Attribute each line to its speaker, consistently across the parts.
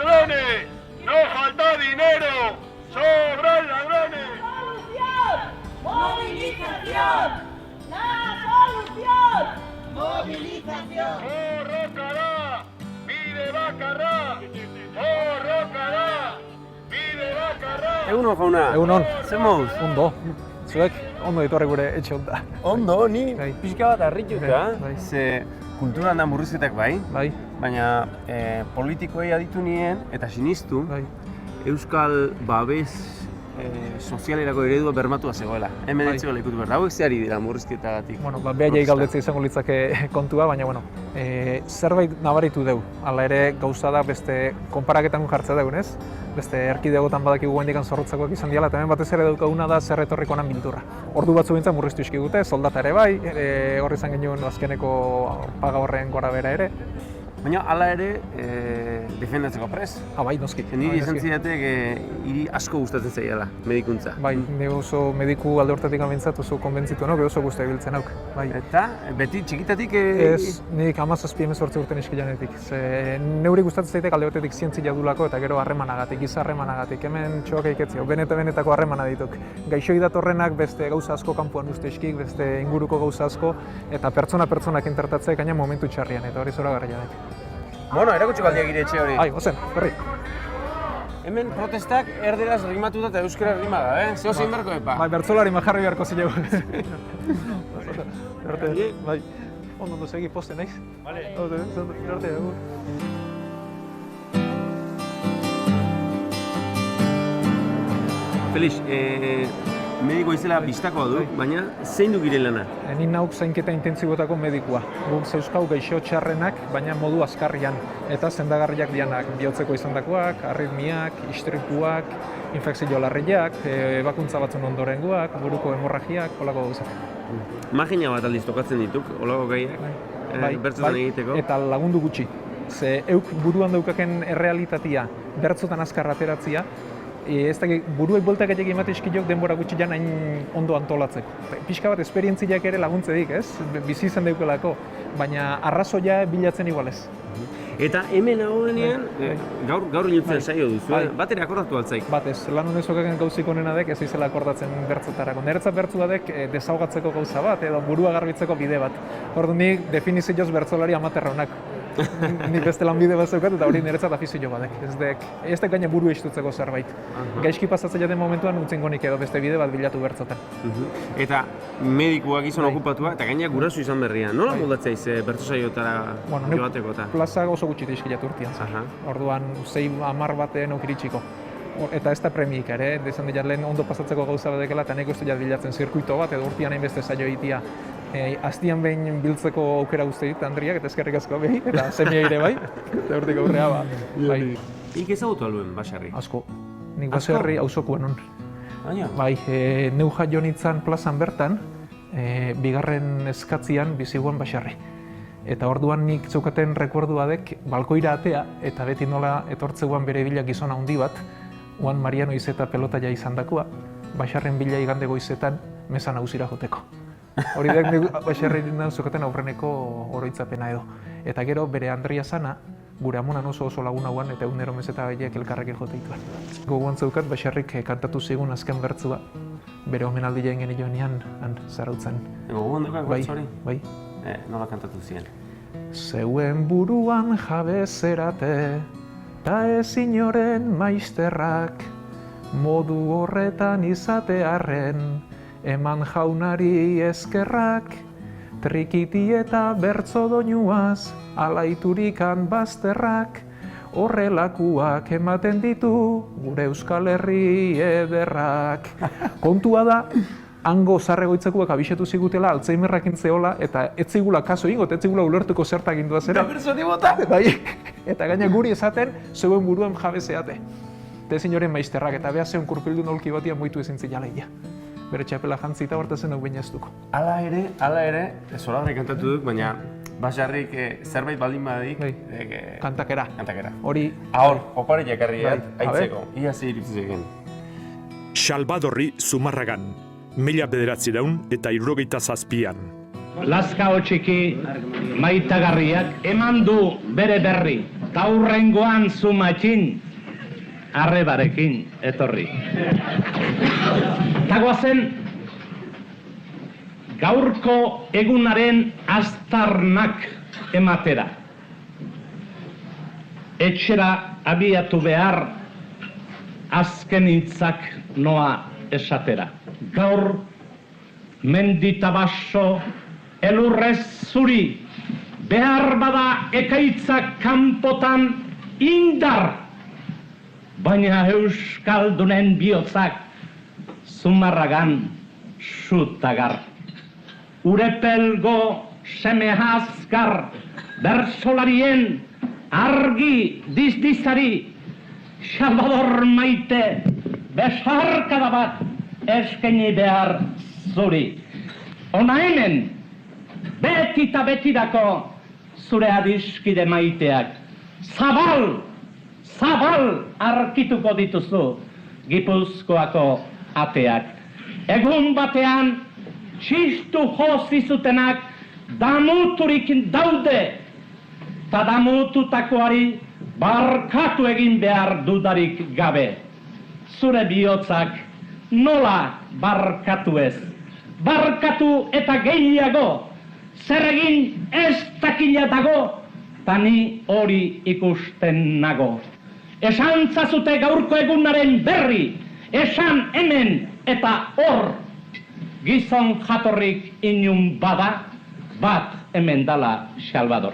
Speaker 1: ladrones! ¡No falta dinero! ¡Sobran ladrones!
Speaker 2: ¡Solución! ¡Movilización! ¡La solución! ¡Movilización!
Speaker 1: ¡Borrokará! ¡Bide bakarra! ¡Borrokará! ¡Bide bakarra!
Speaker 3: Egunon, jauna.
Speaker 4: Egunon.
Speaker 3: Zer moduz?
Speaker 4: Ondo. Zuek, ondo ditorri gure etxe honta.
Speaker 3: Ondo, ni
Speaker 4: Bai.
Speaker 3: pixka bat harrituta.
Speaker 4: Bai.
Speaker 3: Ze kulturan da murrizketak bai,
Speaker 4: Bai,
Speaker 3: baina politikoei aditu nien eta sinistu
Speaker 4: bai.
Speaker 3: euskal babes sozialerako eredua bermatua zegoela. Hemen
Speaker 4: Bai.
Speaker 3: etxeko lekutu behar. Hauek zeari dira murrizketagatik.
Speaker 4: Bueno, behaiei galdetzea izango litzake kontua, baina, zerbait nabaritu deu. Hala ere, gauza da beste konparaketan jartzea deun, ez? Beste erkidegotan badakigu hendikan zorrotzakoak izan diala, eta hemen batez ere daukaguna da zer etorriko nan bildurra. Ordu batzu bintzen murriztu izkigute, soldata ere bai, horri izan genuen azkeneko paga horren gora bera ere.
Speaker 3: Baina hala ere, defendatzeko prez.
Speaker 4: Bai, noski.
Speaker 3: Niri izan zidatek hiri asko gustatzen zaiala, medikuntza.
Speaker 4: Bai, ni oso mediku alde hortatik amintzat oso konbentzitu nauk, oso guztia biltzen nauk. Bai.
Speaker 3: Eta, beti txikitatik...
Speaker 4: Ez, nik 17-18 urten iskilanetik. Neuri gustatzen zaitek alde hortatik zientzia dulako eta gero harremanagatik, giza harremanagatik. Hemen txoak eiketzio, benetako harremana dituk. Gaixoi datorrenak beste gauza asko kanpoan uste eskik, beste inguruko gauza asko, eta pertsonak intertatzea gaina momentu txarrian, eta hori zoragarria dek.
Speaker 3: Bueno, erakutsiko aldiak gire etxe hori.
Speaker 4: Ozen, berri.
Speaker 3: Hemen protestak erderaz rimatuta eta euskara rimaga, Zeo zein berko epa?
Speaker 4: Bai, bertzolari majarri beharko zinegu. Bai, ondo segi poste naiz.
Speaker 3: Vale.
Speaker 4: Arte, agur.
Speaker 3: Felix, mediko izela bistakoa du, baina zein du gire lana?
Speaker 4: Ni nauk zainketa intentsibotako medikua. Guk zeuzkau gaixo txarrenak, baina modu azkarrian. Eta sendagarriak dianak, bihotzeko izandakoak, arritmiak, istripuak, infekzio larriak, ebakuntza batzun ondorengoak, buruko hemorragiak, holako gauzak.
Speaker 3: Magina bat aldiz tokatzen dituk, holako gaiak, bertzotan egiteko.
Speaker 4: Eta lagundu gutxi. Ze euk buruan daukaken errealitatea, bertzotan azkar ateratzea, ez da buruek bueltak egin emate eskilok denbora gutxi jan hain ondo antolatzeko. Pixka bat esperientziak ere laguntzedik, ez? Bizi izan deukelako, baina arrazoia bilatzen igualez.
Speaker 3: Eta hemen hauenean, gaur ilutzen saio duzu, bat ere akordatu altzaik.
Speaker 4: Batez, lan honezokaken gauzik onena dek ez izela akordatzen bertzotarako. Niretzat bertzua dek desaugatzeko gauza bat, edo burua garbitzeko bide bat. Ordu nik definizioz bertzolari amaterra honak. Nik beste lanbide bat zeukat eta hori niretzat afizio badek. Ez dek gaina buru istutzeko zerbait. Gaizki pasatzen jaten momentuan utzingo nik edo beste bide bat bilatu bertzotan.
Speaker 3: Eta medikuak izan okupatua eta gaina gurasu izan berria. Nola moldatzea iz bertzosaiotara joateko eta?
Speaker 4: Plaza oso gutxi izkilatu urtean. Orduan 6-10 batean aukiritsiko. Eta ez da premiik ere, desan dira lehen ondo pasatzeko gauza badekela eta neko ez dut bilatzen zirkuito bat edo urtean hainbeste saio egitea. Aztian behin biltzeko aukera guzti dit, Andriak, eta eskerrik asko behin, eta semia ere bai, eta urtik aurrea bai.
Speaker 3: Ik ezagutu aluen, Basarri?
Speaker 4: Asko. Nik Basarri auzokuan hon.
Speaker 3: Baina?
Speaker 4: Bai, neu jaio nintzen plazan bertan, bigarren eskatzian biziguan Basarri. Eta orduan nik zeukaten rekuerdu badek, balkoira atea, eta beti nola etortzeuan bere bila gizona handi bat, oan Mariano izeta pelotaia izan dakua, Basarren bila igande goizetan, mesa nagusira joteko. Hori dek Basarri nindan zeukaten aurreneko oroitzapena edo. Eta gero bere Andria zana, gure amonan oso lagun hauan eta egunero meseta gaiek elkarrekin joteituan. Gogoan zeukat Basarrik kantatu zigun azken bertzua, bere omenaldi jain genioenean han zarautzen.
Speaker 3: Gogoan dukak bertzu hori?
Speaker 4: Bai.
Speaker 3: Nola kantatu ziren?
Speaker 4: Zeuen buruan jabezerate, ta ez inoren maizterrak, modu horretan izatearren, eman jaunari eskerrak, trikiti eta bertzo doinuaz, alaiturikan bazterrak, horrelakuak ematen ditu gure Euskal Herri ederrak. Kontua da, hango zarregoitzekuak abixetu zigutela, Alzheimerrakin zehola, eta ez zigula kaso ingot, ez zigula ulertuko zertak induaz ere.
Speaker 3: Da personi bota!
Speaker 4: Eta gaina guri esaten, zeuen buruan jabezeate. Eta ezin joren maizterrak, eta beha zeuen kurpildu nolki batian moitu ezin zilaleia. Bere txapela jantzita hortazen hau bainaztuko.
Speaker 3: Hala ere, zoragarri kantatu duk, baina Basarrik zerbait baldin badadik...
Speaker 4: Kantakera.
Speaker 3: Hori... Ahor, opare jakarri, aitzeko. Ia ze iritzizeken.
Speaker 5: Salvadorri Zumarragan, 1900 eta 77an.
Speaker 6: Lazkao txiki maitagarriak eman du bere berri. Taurrengoan zumatxin, arrebarekin etorri. Tagoazen, gaurko egunaren aztarnak ematera. Etxera abiatu behar, azken hitzak noa esatera. Gaur, mendita baso, elurrez zuri, behar bada ekaitzak kanpotan indar, baina euskaldunen bihotzak Zumarragan sutagar. Urepelgo seme hazkar, bersolarien argi dizdizari, Salvador maite, besarkada bat eskaini behar zuri. Ona hemen, beti eta betirako zure adiskide maiteak. Zabal arkituko dituzu Gipuzkoako ateak. Egun batean, txistu jozizutenak damuturik daude, eta damututakoari barkatu egin behar dudarik gabe. Zure bihotzak nola barkatu ez? Barkatu eta gehiago, zer egin ez dakila dago, eta ni hori ikusten nago. Esan zazute gaurko egunaren berri, esan hemen eta hor, gizon jatorrik inun bada, bat hemen dala Salvador.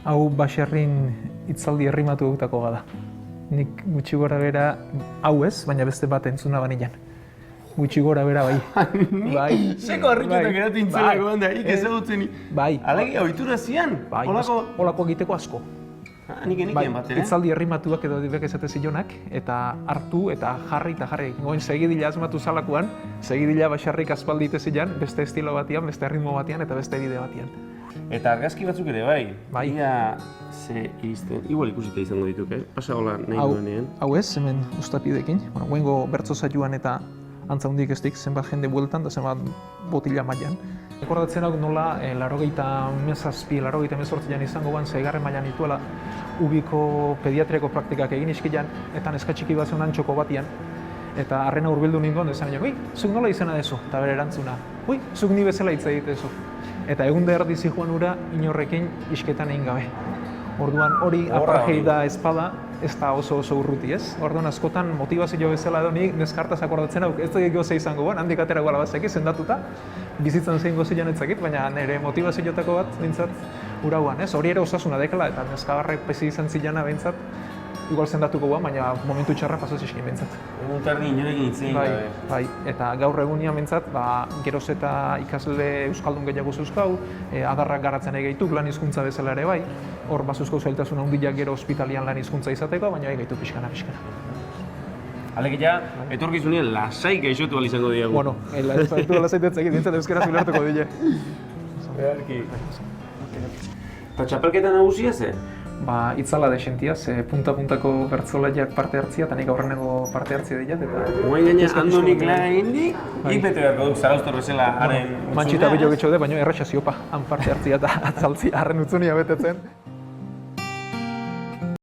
Speaker 4: Hau baserrin hitzaldi errimatu dutako bada. Nik gutxi gora bera, hau ez, baina beste bat entzuna banian. Gutxi gora bera bai. Bai.
Speaker 3: Seko harrituta geratu intzelako handa, ik ezagutzen.
Speaker 4: Bai.
Speaker 3: Alegi, ohitura zian?
Speaker 4: Bai, holako egiteko asko.
Speaker 3: Nik enikien bat,
Speaker 4: Hitzaldi errimatuak edo dibek esate zilonak, eta hartu eta jarri. Goen segidila asmatu zalakoan, segidila basarrik aspaldite zilan, beste estilo batian, beste ritmo batian eta beste bide batian.
Speaker 3: Eta argazki batzuk ere bai.
Speaker 4: Bai.
Speaker 3: Ia ze iristen, igual ikusita izango dituk, Pasa hola nahi duenean.
Speaker 4: Hau ez, hemen ustapidekin. Guengo bertso saioan eta antza hundik estik, zenbat jende bueltan da zenbat botila mailan. Rekordatzen hau nola, 87 izango ban, 6. mailan ituela ubiko pediatriako praktikak egin iskilan, eta neska txiki bat zeun antxoko batian. Eta harrena hurbildu ninduan, desan nion, ui, zuk nola izena dezu? Eta bere erantzuna, ui, zuk ni bezala hitz egitezu. Eta egun da erdi zijoan ura, inorrekin isketan egin gabe. Orduan hori apartheida espada, ez da oso urruti, ez? Orduan askotan motivazio bezala edo nik neskartaz akordatzen hau, ez da goze izango ban, handik atera gara bazeki, zendatuta, bizitzan zein gozilan etzakit, baina nire motivaziotako bat bintzat urauan, ez? Hori ere osasuna dekala, eta neskagarrek pezi izan zilana bintzat, igual zendatuko guan, baina momentu txarra pasoziskin bintzat.
Speaker 3: Egun tardi inorekin itzegin gabe.
Speaker 4: Bai, eta gaur egunean bintzat, geroz eta ikasle euskaldun gehiago zuzkau, adarrak garatzen egeituk lan hizkuntza bezala ere bai, hor bazuzkau zailtasuna handiak gero ospitalian lan hizkuntza izateko, baina egeitu pixkana.
Speaker 3: Alegia, etorkizunean lasai gaixotu ahal izango diegu.
Speaker 4: Bueno, lasaitetzekin, bintzat euskaraz ulertuko dile.
Speaker 3: Eta txapelketa nagusia ze?
Speaker 4: Itzala desentia, ze punta-puntako bertzolaiak parte hartzia, eta nik aurreneko parte hartzia diat, eta...
Speaker 3: Oain gaina Andonik laga indik, ikbete beharko duk Zaraustor bezala haren...
Speaker 4: Mantxita billo getxo de, baina erraxa ziopa, han parte hartzia eta atzaltzia harren utzunia betetzen.